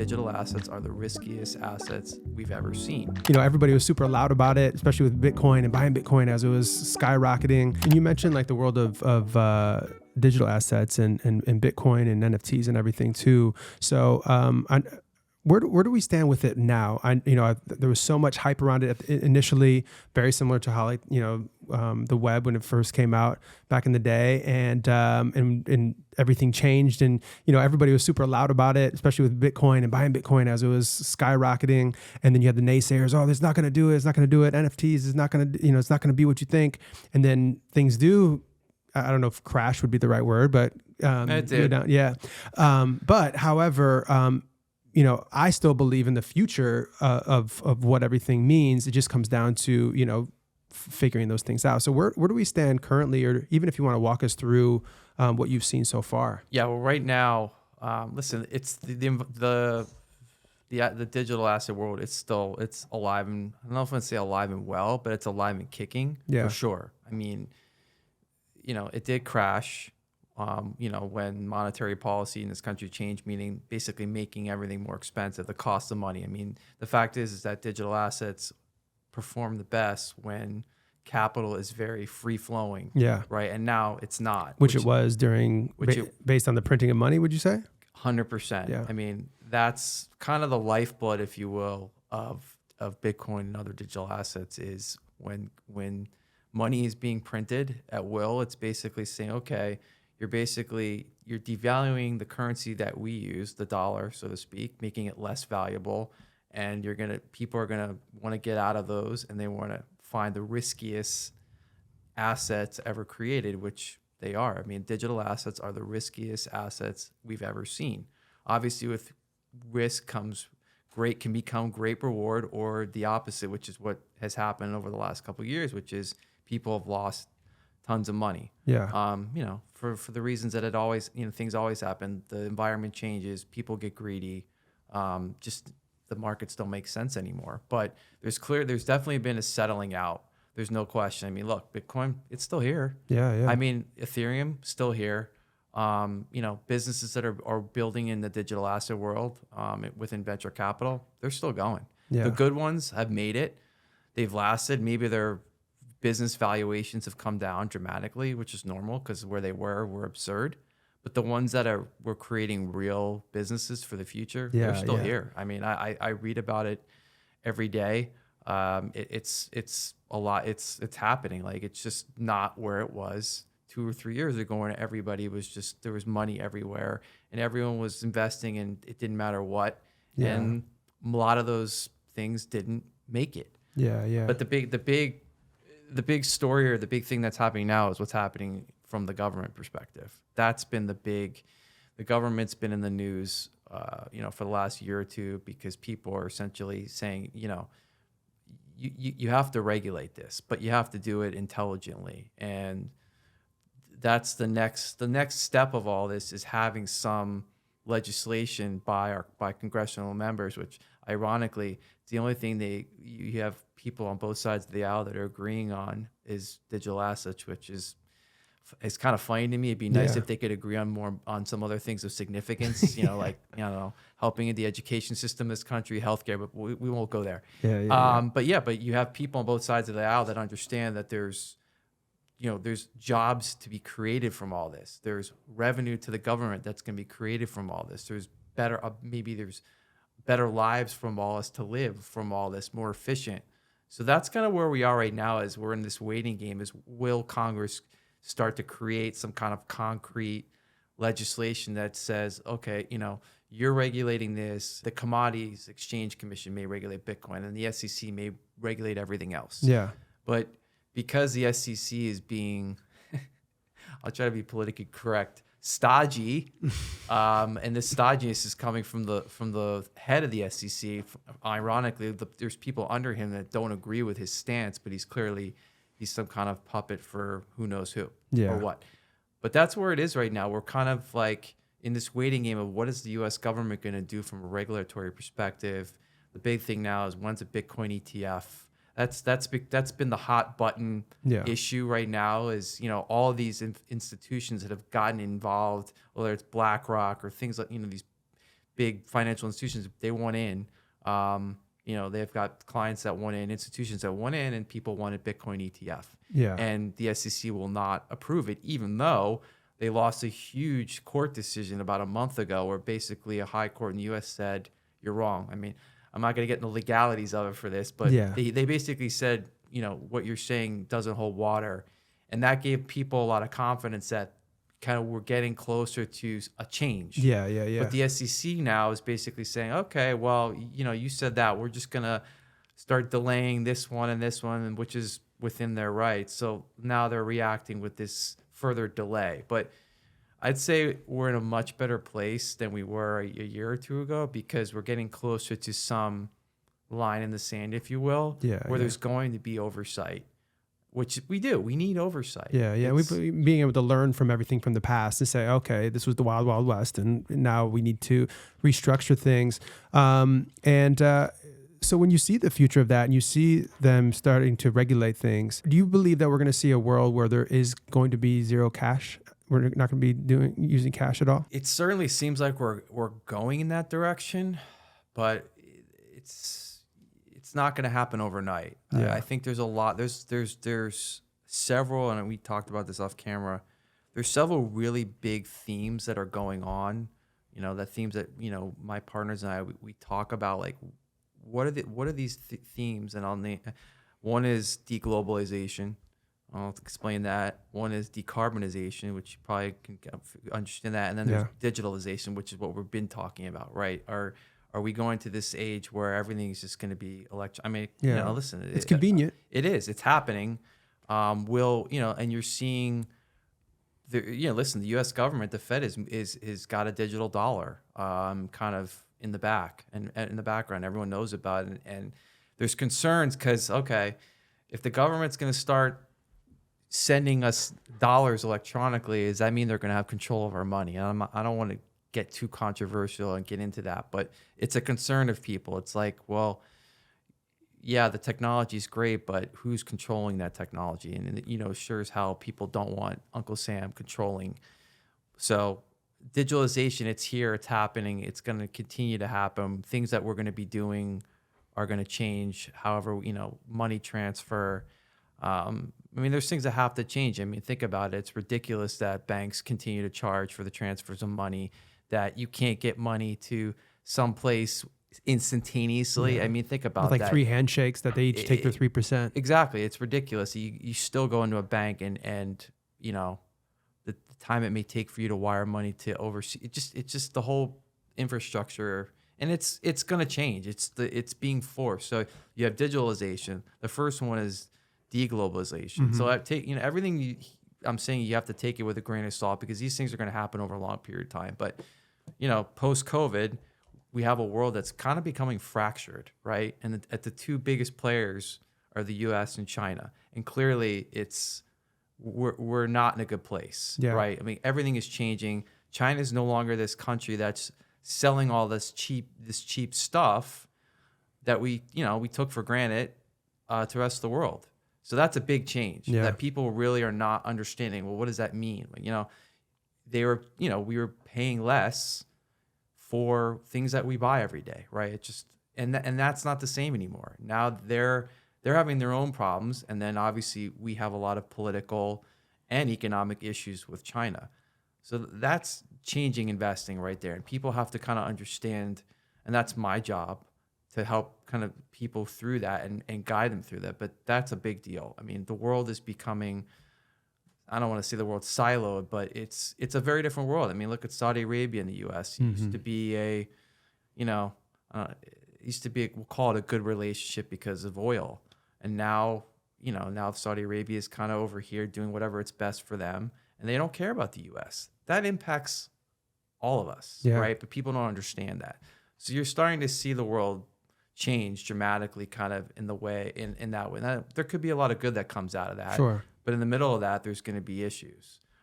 digital assets are the riskiest assets we've ever seen. Everybody was super loud about it, especially with Bitcoin and buying Bitcoin as it was skyrocketing. And you mentioned like the world of digital assets and Bitcoin and NFTs and everything too. So where do we stand with it now? There was so much hype around it initially, very similar to how the web when it first came out back in the day, and everything changed, and everybody was super loud about it, especially with Bitcoin and buying Bitcoin as it was skyrocketing. And then you had the naysayers, oh, it's not going to do it, NFTs is not going to, it's not going to be what you think. And then things do. I don't know if crash would be the right word, but It did. down, yeah. But however, I still believe in the future of what everything means. It just comes down to, figuring those things out. So where do we stand currently, or even if you want to walk us through what you've seen so far? Yeah, well, right now, listen, it's the digital asset world. It's alive, and I don't know if I'm gonna say alive and well, but it's alive and kicking for sure. I mean, it did crash. When monetary policy in this country changed, meaning basically making everything more expensive, the cost of money. I mean, the fact is that digital assets perform the best when capital is very free flowing. Yeah. Right. And now it's not. Which it was during, based on the printing of money, would you say? 100%. Yeah. I mean, that's kind of the lifeblood, if you will, of Bitcoin and other digital assets is when money is being printed at will. It's basically saying, okay, you're devaluing the currency that we use, the dollar, so to speak, making it less valuable. And people are gonna want to get out of those, and they want to find the riskiest assets ever created, which they are. I mean, digital assets are the riskiest assets we've ever seen. Obviously, with risk can become great reward, or the opposite, which is what has happened over the last couple of years, which is people have lost tons of money. Yeah. For the reasons that it always, things always happen. The environment changes, people get greedy. Just the markets don't make sense anymore. But there's definitely been a settling out. There's no question. I mean, look, Bitcoin, it's still here. Yeah. I mean, Ethereum, still here. Businesses that are building in the digital asset world within venture capital, they're still going. Yeah. The good ones have made it. They've lasted. Maybe their business valuations have come down dramatically, which is normal because where they were absurd. But the ones that were creating real businesses for the future, they're still here. I mean, I read about it every day. It's a lot. It's happening. Like, it's just not where it was 2 or 3 years ago, when everybody was there was money everywhere and everyone was investing, and it didn't matter what. Yeah. And a lot of those things didn't make it. Yeah. But the big story, or the big thing that's happening now, is what's happening from the government perspective. That's been the government's been in the news, for the last year or two, because people are essentially saying, you have to regulate this, but you have to do it intelligently. And that's the next step of all this, is having some legislation by congressional members, which ironically, it's the only thing you have people on both sides of the aisle that are agreeing on is digital assets, which is kind of funny to me. It'd be nice if they could agree on some other things of significance, helping in the education system in this country, healthcare, but we won't go there. But you have people on both sides of the aisle that understand that there's jobs to be created from all this. There's revenue to the government that's going to be created from all this. There's there's better lives from all this to live from all this, more efficient. So that's kind of where we are right now, is we're in this waiting game. Is will Congress start to create some kind of concrete legislation that says, okay, you're regulating this. The Commodities Exchange Commission may regulate Bitcoin, and the SEC may regulate everything else. Yeah. But because the SEC is being, I'll try to be politically correct, stodgy, and this stodginess is coming from the head of the SEC. Ironically, there's people under him that don't agree with his stance, but he's some kind of puppet for who knows who or what. But that's where it is right now. We're kind of like in this waiting game of what is the U.S. government going to do from a regulatory perspective. The big thing now is, when's a Bitcoin ETF? That's been the hot button issue right now, is all of these institutions that have gotten involved, whether it's BlackRock or things like these big financial institutions, they want in. They've got clients that want in, institutions that want in, and people wanted Bitcoin ETF. Yeah. And the SEC will not approve it, even though they lost a huge court decision about a month ago where basically a high court in the U.S. said, you're wrong. I mean, I'm not going to get into the legalities of it for this, but Yeah. they basically said, what you're saying doesn't hold water. And that gave people a lot of confidence that kind of we're getting closer to a change. Yeah. But the SEC now is basically saying, okay, well, you said that. We're just going to start delaying this one, which is within their rights. So now they're reacting with this further delay. But I'd say we're in a much better place than we were a year or two ago because we're getting closer to some line in the sand, if you will, where there's going to be oversight. Which we do. We need oversight. Yeah. Being able to learn from everything from the past to say, okay, this was the wild, wild west, and now we need to restructure things. So when you see the future of that and you see them starting to regulate things, do you believe that we're going to see a world where there is going to be zero cash? We're not going to be using cash at all? It certainly seems like we're going in that direction, but it's not going to happen overnight. Yeah. I think there's a lot. There's several, and we talked about this off camera. There's several really big themes that are going on. The themes that my partners and I we talk about, like what are these themes? And I'll name one is deglobalization. I'll explain that. One is decarbonization, which you probably can understand that, and then there's digitalization, which is what we've been talking about, right? Are we going to this age where everything's just going to be electric? I mean, listen, it's convenient. It is. It's happening. And you're seeing, listen, the U.S. government, the Fed is got a digital dollar, kind of in the back and in the background. Everyone knows about it, and there's concerns because if the government's going to start sending us dollars electronically, does that mean they're going to have control of our money? And I don't want to get too controversial and get into that, but it's a concern of people. It's like, well, yeah, the technology is great, but who's controlling that technology? And sure as hell, people don't want Uncle Sam controlling. So digitalization, it's here, it's happening, it's going to continue to happen. Things that we're going to be doing are going to change. However, money transfer. There's things that have to change. Think about it. It's ridiculous that banks continue to charge for the transfers of money, that you can't get money to someplace instantaneously. Yeah. Think about with like that. 3 handshakes that they each take their 3%. Exactly. It's ridiculous. You still go into a bank and the time it may take for you to wire money to overseas. It's just the whole infrastructure, and it's going to change. It's being forced. So you have digitalization. The first one is deglobalization. Mm-hmm. So I take everything I'm saying, you have to take it with a grain of salt because these things are going to happen over a long period of time. But post COVID, we have a world that's kind of becoming fractured, right? And at the two biggest players are the U.S. and China, and clearly we're not in a good place, right? Everything is changing. China is no longer this country that's selling all this cheap stuff that we took for granted to the rest of the world. So that's a big change that people really are not understanding. Well, what does that mean? We were paying less for things that we buy every day, right? It just and that's not the same anymore. Now they're having their own problems, and then obviously we have a lot of political and economic issues with China. So that's changing investing right there, and people have to kind of understand, and that's my job to help kind of people through that and guide them through that. But that's a big deal. The world is becoming, I don't want to say the world's siloed, but it's a very different world. Look at Saudi Arabia and the U.S. It used to be we'll call it a good relationship because of oil. And now Saudi Arabia is kind of over here doing whatever it's best for them, and they don't care about the U.S. That impacts all of us, right? But people don't understand that. So you're starting to see the world change dramatically kind of in that way. Now, there could be a lot of good that comes out of that. Sure. But in the middle of that, there's going to be issues.